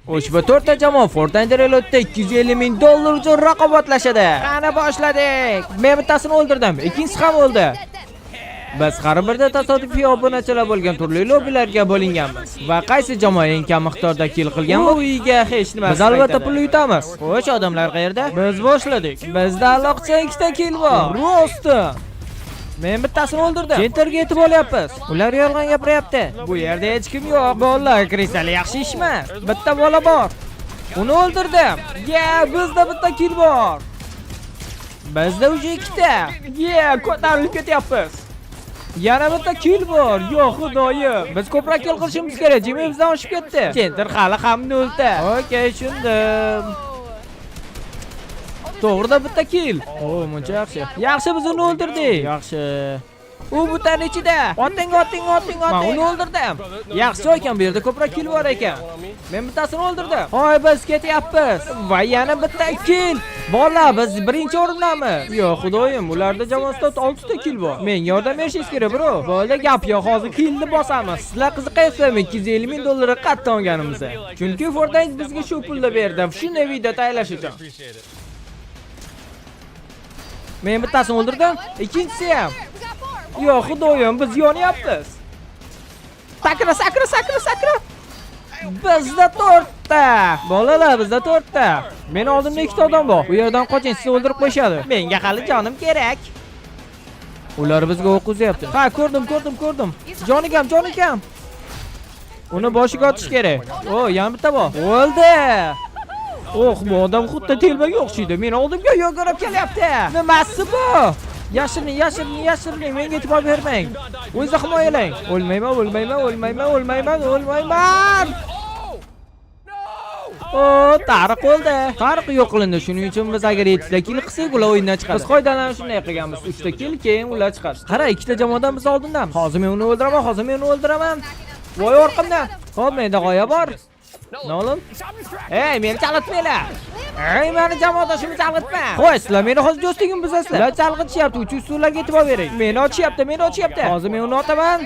Ushbu 4 ta jamoa Fortnite reloadda $250,000 uchun raqobatlashadi. Qani boshladik. Men bittasini o'ldirdim, ikkinchisi ham o'ldi. Biz har birda tasodifiy obunachilar bo'lgan turli lobbilarga bo'linganmiz va qaysi jamoa eng kam miqdorda kill qilgan bu uyga hech nima. Biz albatta pul yutamiz. Xo'sh, odamlar qayerda? Biz boshladik. Bizda alloqcha 2 ta kill bor. Rosti. Men bittasini o'ldirdim. Centerga yetib olyapmiz. Ular yolg'on gapiryapti. Bu yerda hech kim yo'q. Bolalar kristal yaxshi ishmas. Bitta bola bor. Uni o'ldirdim. Bizda bitta kill bor. Bizda уже 2 ta. Ko'tarilib ketyapmiz. Yana bitta kill bor. Yo xudoyim. Biz ko'proq kill qilishimiz kerak. Jimmy bizdan oshib ketdi. Center hali ham 0 ta. Okey, tushundim. To'g'rida bitta kill. Muncha yaxshi. Yaxshi, biz uni o'ldirdik. Yaxshi. U butani ichida. Oting. Men uni o'ldirdim. Yaxshi ekan, bu yerda ko'proq kill bor ekan. Men bittasini o'ldirdim. Hoy, biz ketyapmiz. Va yana bitta kill. Bola, biz birinchi o'rindamiz. Yo xudoyim, ularda jamoasida 6 ta kill bor. Men yordam berishingiz kerak, bro. Bo'ldi, gap yo'q, hozir killni bosamiz. Sizlar qiziqaysizmi $250,000 qatdan olganimizda? Chunki Fortnite bizga shu pulni berdi. Shunday video tayyorlash uchun. Men bittasini o'ldirdim, ikkinchisi ham. Yo xudoyim, biz yonyapmiz. Sakra. Bizda 4 ta. Bolalar, bizda 4 ta. Men oldimda 2 ta odam bor. Bu yerdan qoching, sizni o'ldirib qo'yishadi. Menga hali jonim kerak. Ular bizga o'q uzyapti. Ha, ko'rdim. Jonikam. Uni boshiga otish kerak. Yana bitta bor. O'ldi. Bu odam xuddi telbaga o'xshaydi. Men oldimga yugurib kelyapti. Nimasi bu? Yashiring, menga e'tibor bermang. O'zingizni himoyalang. O'lmayman. Tariq o'ldi. Tariq yo'q qilindi. Shuning uchun biz agar 7 ta kill qilsak, ular o'yindan chiqadi. Biz qoidalarni shunday qilganmiz. 3 ta kill, keyin ular chiqadi. Qara, 2 ta jamoadan biz oldindamiz. Hozir men uni o'ldiraman. Voy orqamdan. Xo'p, menda g'oya bor. Nolum? Meni chalg'itmanglar. Meni jamoadoshingizni chalg'itma. Qo'y, sizlar meni hozir do'stingim buzasizlar. Ular chalg'itishyapti, ularga e'tibor bering. Meni ochyapti. Hozir men uni otaman.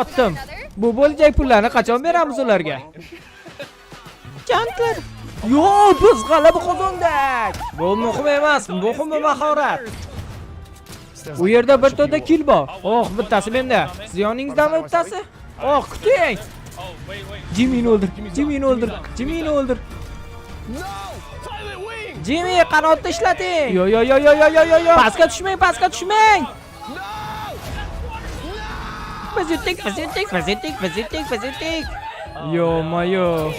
Otdim. Bu bo'lajak pullarni qachon beramiz ularga? Jantlar. Biz g'alaba qozondik. Bu muhim emas, muhimi mahorat. U yerda bir to'da kill bor. Bittasi menda. Siz yoningizdami bittasi? Kuting. Jimmy'ni o'ldir. Jimmy, qanotni ishlating. Yo. Pastga tushmang. Biz yutdik. Yo.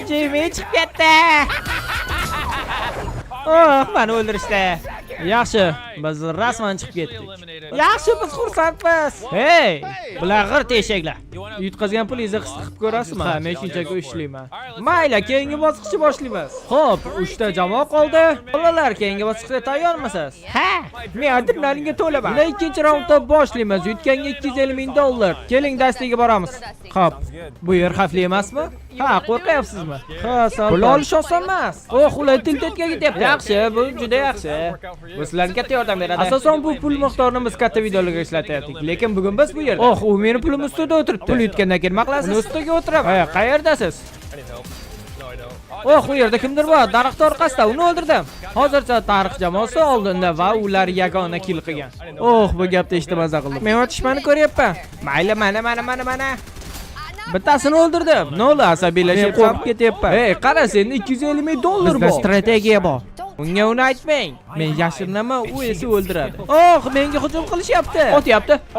Jimmy chiqib ketdi. Meni o'ldirishdi. Yaxshi, biz rasman chiqib ketdik. Yaxshi, biz xursandmiz. Bular g'irt eshaklar. Yutqazgan pulingizni his qilib ko'rasizmi? Ha, men shunchaki ishlayman. Mayli, keyingi bosqichni boshlaymiz. Xo'p, 3 ta jamoa qoldi. Bolalar, keyingi bosqichga tayyormisiz? Ha, men adrenalingga to'laman. Ular ikkinchi raundda boshlaymiz. Yutganga $250,000. Keling, dastiga boramiz. Xo'p, bu yer xavfli emasmi? Ha, qo'rqyapsizmi? Ha, pul olish oson emas. Ular tiltetga ketyapti. Yaxshi, bu juda yaxshi. Bu sizlarga katta yordam beradi. Asosan bu pul miqdorini biz katta videolarga ishlatyaptik. Lekin bugun biz bu yerda. U meni pulim ustida o'tiribdi. Pul yutgandan keyin nima qilasiz? Ustiga o'tiraman. Qayerdasiz? Bu yerda kimdir bor, daraxt orqasida. Uni o'ldirdim. Hozircha tarix jamoasi oldinda va ular yagona kill qilgan. Bu gapni eshitib maza qildim. Men otishmani ko'ryapman. Mayli, mana. Bittasini o'ldirdim. Nola asabiylashib qo'rqib ketyapman. Qara, senda $250,000 bor. Bizda strategiya bor. Unga uni aytmang. Men yashirinaman, u esa o'ldiradi. Menga hujum qilishyapti.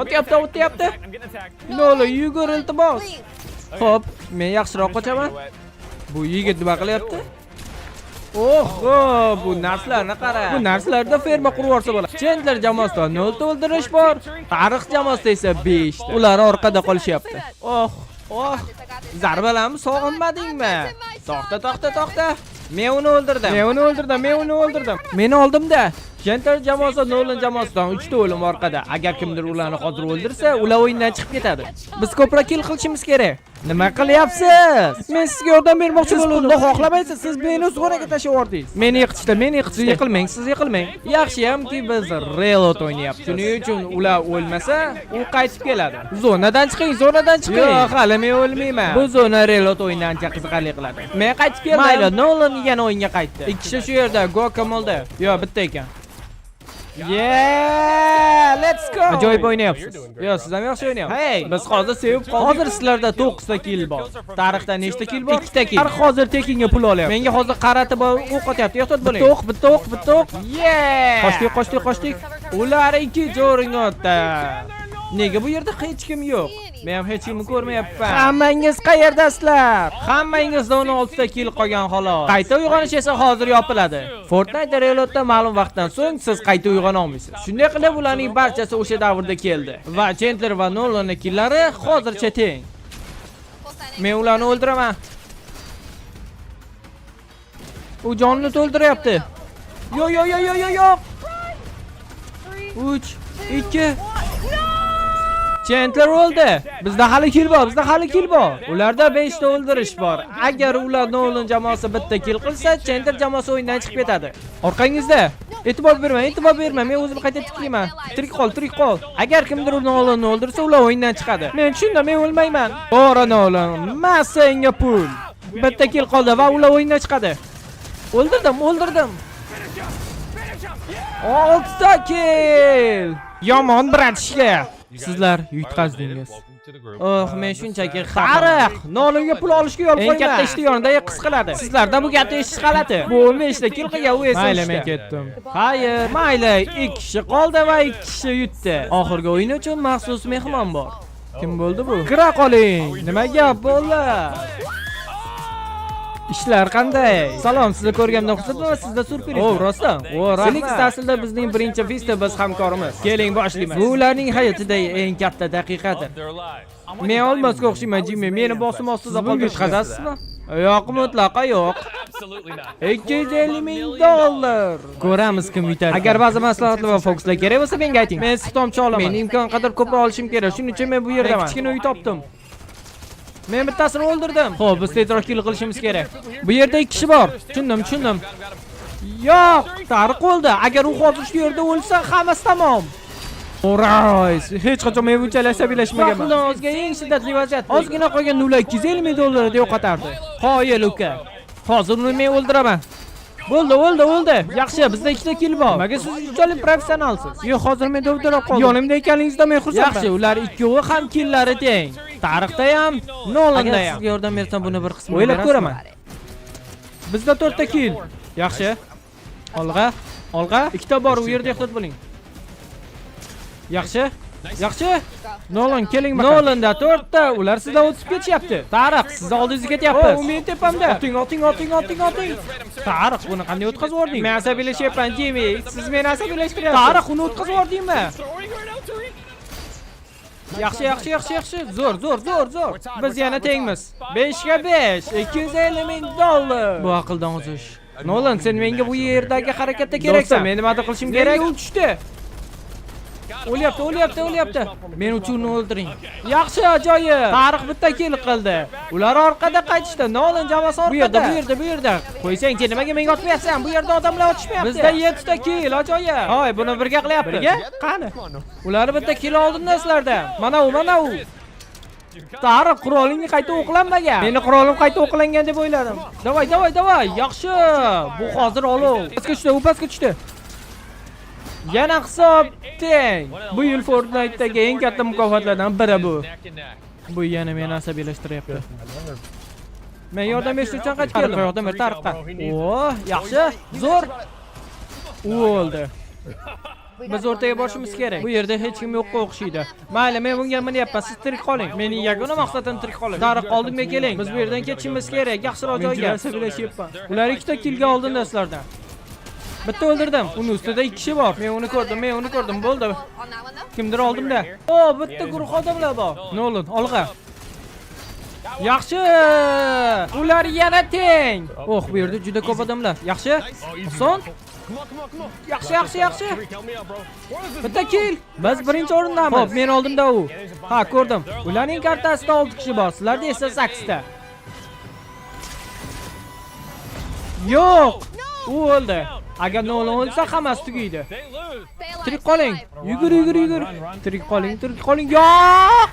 Otyapti. Nola, yugur iltimos. Xo'p, men yaxshiroq qochaman. Bu yigit nima qilyapti? Bu narsalarni qara. Bu narsalarda ferma qurib olsa bo'ladi. Chandler jamoasida 0 ta o'ldirish bor. Tarix jamoasida esa 5 ta. Ular orqada qolishyapti. Zarbalarni sog'inmadingmi? To'xta. Men uni o'ldirdim. Meni oldimda. Chandler jamoasi Nolan jamoasidan 3 ta o'lim orqada. Agar kimdir ularni hozir o'ldirsa, ular o'yindan chiqib ketadi. Biz ko'proq kill qilishimiz kerak. Nima qilyapsiz? Men sizga yordam bermoqchi bo'ldim. Siz xohlamaysiz, siz meni o'zg'oraga tashlab yubordingiz. Meni yiqitishdi. Yiqilmang, siz yiqilmang. Yaxshiyamki biz reload o'ynayapmiz. Shuning uchun ular o'lmasa, u qaytib keladi. Zonadan chiqing. Yo'q, hali men o'lmayman. Bu zona reload o'yinni ancha qiziqarli qiladi. Men qaytib keldim. Mayli, Nolan yana o'yinga qaytdi. Ikki kishi shu yerda, Guacamole. Yo'q, bitta ekan. Yeah, let's go. Ajoyib o'ynayapsiz. Yo'q, siz ham yaxshi o'ynayapsiz. Hey, biz hozir sevib qoldik. Hozir sizlarda 9 ta kill bor. Tarixda nechta kill bor? 2 ta kill. Har hozir tekinga pul olyapti. Menga hozir qaratib o'q otyapti. Ehtiyot bo'ling. Bitta o'q. Yeah! Qochdik. Ular 2 jo'ring o'tdi. Nega bu yerda hech kim yo'q? Men ham hech kimni ko'rmayapman. Hammangiz qayerdasizlar? Hammangizda 16 ta kill qolgan xolos. Qayta uyg'onish esa hozir yopiladi. Fortnite reloadda ma'lum vaqtdan so'ng siz qayta uyg'ona olmaysiz. Shunday qilib ularning barchasi o'sha davrda keldi. Va Chandler va Nolanning killari hozircha teng. Men ularni o'ldiraman. U jonini to'ldiryapti. Yo'q. 3 2 Chandler o'ldi. Bizda hali kill bor. Ularda 5 ta o'ldirish bor. Agar ular Nolan jamoasi bitta kill qilsa, Chandler jamoasi o'yindan chiqib ketadi. Orqangizda. E'tibor berma. Men o'zim qayta tiklayman. Tirik qol. Agar kimdir Nolanni o'ldirsa, ular o'yindan chiqadi. Men tushundim, men o'lmayman. To'g'ri Nolan. Men senga pul. Bitta kill qoldi va ular o'yindan chiqadi. O'ldirdim. 6 ta kill. Yomon bratishga. Sizlar yutqazdingiz. Men shunchaki tarix. Nolimga pul olishga yo'l qo'yma. Eng katta ishtiyorida qis qiladi. Sizlarda bu gapni eshitish g'alati. Bu 15 ta kill qilgan u esa. Mayli, men ketdim. Hayır, mayli. 2 kishi qoldi va 2 kishi yutdi. Oxirgi o'yin uchun maxsus mehmon bor. Kim bo'ldi bu? Kira qoling. Nima gap bo'ldi? Ishlar qanday? Salom, sizni ko'rganimdan xursandman. Sizda surpriz. Rostdan. Selix aslida bizning birinchi festival biz hamkorimiz. Keling boshlaymiz. Bu ularning hayotidagi eng katta daqiqadir. Men olmasga o'xshayman, Jimmy. Meni bosim ostida qolib yutqazasizmi? Yo'q, mutlaqo yo'q. $250,000. Ko'ramiz kim yutadi. Agar ba'zi maslahatlar va fokuslar kerak bo'lsa, menga ayting. Men siz tomchi olaman. Men imkon qadar ko'proq olishim kerak. Shuning uchun men bu yerdaman. Kichkina uy topdim. Men bittasini o'ldirdim. Xo'p, biz tezroq kill qilishimiz kerak. Bu yerda 2 kishi bor. Tushundim. Yo'q, tariq o'ldi. Agar u hozir shu yerda o'lsa, hammasi tamom. O'rays, hech qachon men bunchalik asabiylashmaganman. Vaqtdan o'zga eng shiddatli vaziyat. Ozgina qolgan $250,000 deb yo'qotardi. Qoyil uka. Hozir uni men o'ldiraman. Bo'ldi. Yaxshi, bizda 2 ta kill bor. Nimaga siz unchalik professionalsiz? Yo'q, hozir men dovdirab qoldim. Yonimda ekaningizda men xursandman. Yaxshi, ular ikkovi ham killari teng. Tarixda ham, Nolan'da ham. Sizga yordam bersam buni bir qismini o'ylab ko'raman. Bizda 4 ta kill. Yaxshi. Olg'a. 2 ta bor, u yerda ehtiyot bo'ling. Yaxshi. Nolan, keling baqa. Nolan'da 4 ta, ular sizdan o'tib ketishyapti. Tariq, siz oldingizga ketyapsiz. U men tepamda. Oting. Tariq, buni qanday o'tkazib yubording? Men asabiylashyapman, Jimmy. Siz meni asabiylashtiryapsiz. Tariq, uni o'tkazib yubordingmi? Yaxshi. Zo'r. Biz yana tengmiz. 5 ga 5, $250,000. Bu aqldan ozish. Nolan, sen menga bu yerdagi harakatda keraksan. Men nima qilishim kerak? U tushdi. O'lyapti. Men uchun o'ldiring. Yaxshi, ajoyib. Tarix bitta kill qildi. Ular orqada qaytishdi. Nolan jamoasi orqada. Bu yerda. Qo'ysang-chi, nimaga menga otmayapsan? Bu yerda odamlar otishmayapti. Bizda 7 ta kill, ajoyib. Hoy, buni birga qilyapmiz. Birga? Qani? Ular bitta kill oldimda sizlarda. Mana u. Tarix, qurolingni qayta o'qlanmagan. Meni qurolim qayta o'qlangan deb o'yladim. Davay. Yaxshi. Bu hozir olov. Pastga tushdi. Yana hisob teng. Bu yil Fortnite'dagi eng katta mukofotlardan biri bu. Bu yana meni asabiylashtiryapti. Men yordam berish uchun qaytib keldim. Yordam ber Tariqqa. Yaxshi. Zo'r. U o'ldi. Biz o'rtaga borishimiz kerak. Bu yerda hech kim yo'qqa o'xshaydi. Mayli, men bunga minyapman. Siz tirik qoling. Mening yagona maqsadim tirik qolish. Tariq, oldimga keling. Biz bu yerdan ketishimiz kerak. Yaxshiroq joyga. Asabiylashyapman. Ular 2 ta killga oldinda sizlardan. Bitta o'ldirdim. Uni ustida 2 kishi bor. Men uni ko'rdim. Bo'ldi. Kimdir oldimda. Bitta guruh odamlar bor. Nolan, olg'a. Yaxshi. Ular yana teng. Oh, bu yerda juda ko'p odamlar. Yaxshi. Oson. Yaxshi. Bitta kill. Biz birinchi o'rindamiz. Xo'p, men oldimda u. Ha, ko'rdim. Ularning kartasida 6 kishi bor. Sizlarda esa 8 ta. Yo'q. U o'ldi. Agar Nolan o'lsa, hammasi tugaydi. Tirik qoling. Yugur. Tirik qoling. Yo'q.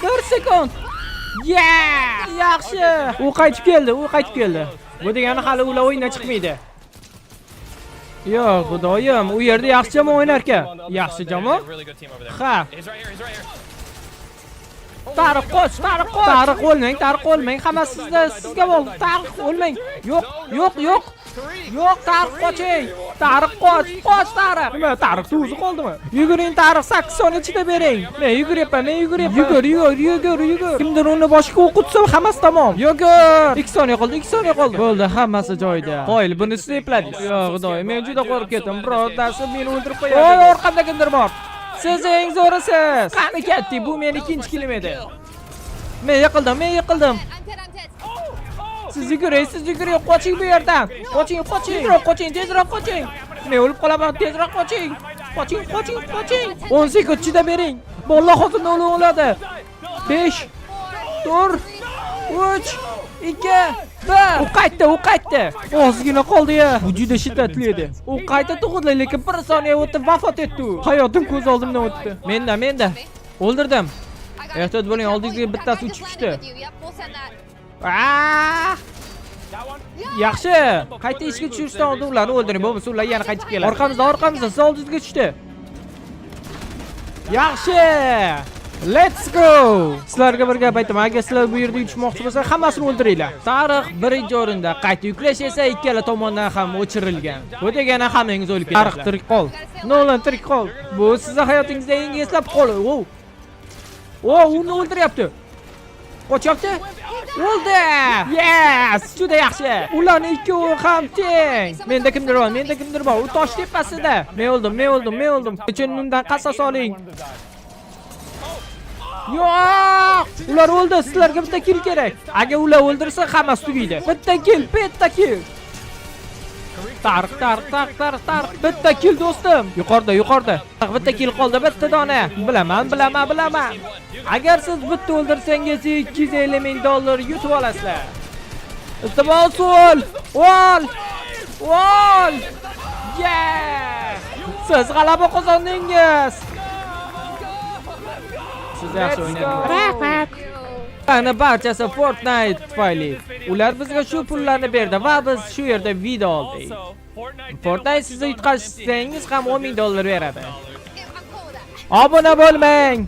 1 sekund. Yaxshi. U qaytib keldi. Bu degani hali ular o'yindan chiqmaydi. Yo'q, xudoyim, u yerda yaxshi jamoa o'ynar ekan. Yaxshi jamoa? Ha. Tariq qoch. Tariq o'lmang. Hammasi sizga bo'ldi. Tariq o'lmang. Yo'q. Tariq qoching. Tariq qoch, Tariq. Nima, Tariqning o'zi qoldimi? Yuguring, Tariq 8 soniya ichida bering. Men yuguryapman. Yugur. Kimdir uni boshqa o'qitsa, hammasi tamom. Yugur. 2 soniya qoldi. Bo'ldi, hammasi joyida. Qo'yil, buni sepladingiz. Yo'q, xudoyim, men juda qo'rqib ketdim. Birontasi meni o'ldirib qo'yadi. Voy, orqamda kimdir bor. Siz eng zo'risiz. Qani ketdi, bu meni ikkinchi kilim edi. Men yiqildim. Siz yuguring, qoching bu yerdan. Qoching. Tezroq qoching. Men o'lib qolaman, tezroq qoching. Qoching. 10 sekund ichida bering. Bolalar hozir o'ladi. 5 4 3 2 1. U qaytdi. Ozgina qoldi-ya. Bu juda shiddatli edi. U qayta tug'ildi, lekin 1 soniya o'tib vafot etdi. Hayotim ko'z oldimdan o'tdi. Menda. O'ldirdim. Ehtiyot bo'ling, oldingizga bittasi uchib tushdi. Yaxshi. Qayta ishga tushishdan oldin ularni o'ldiring, bo'lmasa ular yana qaytib keladi. Orqamizda, siz oldingizga tushdi. Yaxshi. Let's go. Sizlarga bir gap aytaman. Agar sizlar bu yerda yutishmoqchi bo'lsa, hammasini o'ldiringlar. Tariq birinchi o'rinda, qayta yuklash esa ikkala tomondan ham o'chirilgan. Bu degani hammangiz o'lib ketdi. Tariq tirik qol. Nolan tirik qol. Bu sizning hayotingizda eng eslab qoldi. Uni o'ldiryapti. Qochyapti? O'ldi! Yes! Juda yaxshi. Ularning ikkovi ham teng. Menda kimdir bor. U tosh tepasida. Men o'ldim. Uchun undan qasos oling. Yo'q! Ular o'ldi. Sizlarga bitta kill kerak. Agar ular o'ldirsa, hammasi tugaydi. Bitta kill. Tariq. Bitta kill do'stim. Yuqorida. Bitta kill qoldi, bitta dona. Bilaman. Agar siz bitta o'ldirsangiz $250,000 yutib olasizlar. Iltimos ol. Siz g'alaba qozondingiz. Siz yaxshi o'ynadingiz. Ana barchasi Fortnite tufayli. Ular bizga shu pullarni berdi va biz shu yerda video oldik. Fortnite sizni yutqazsangiz ham $10,000 beradi. Obuna bo'lmang.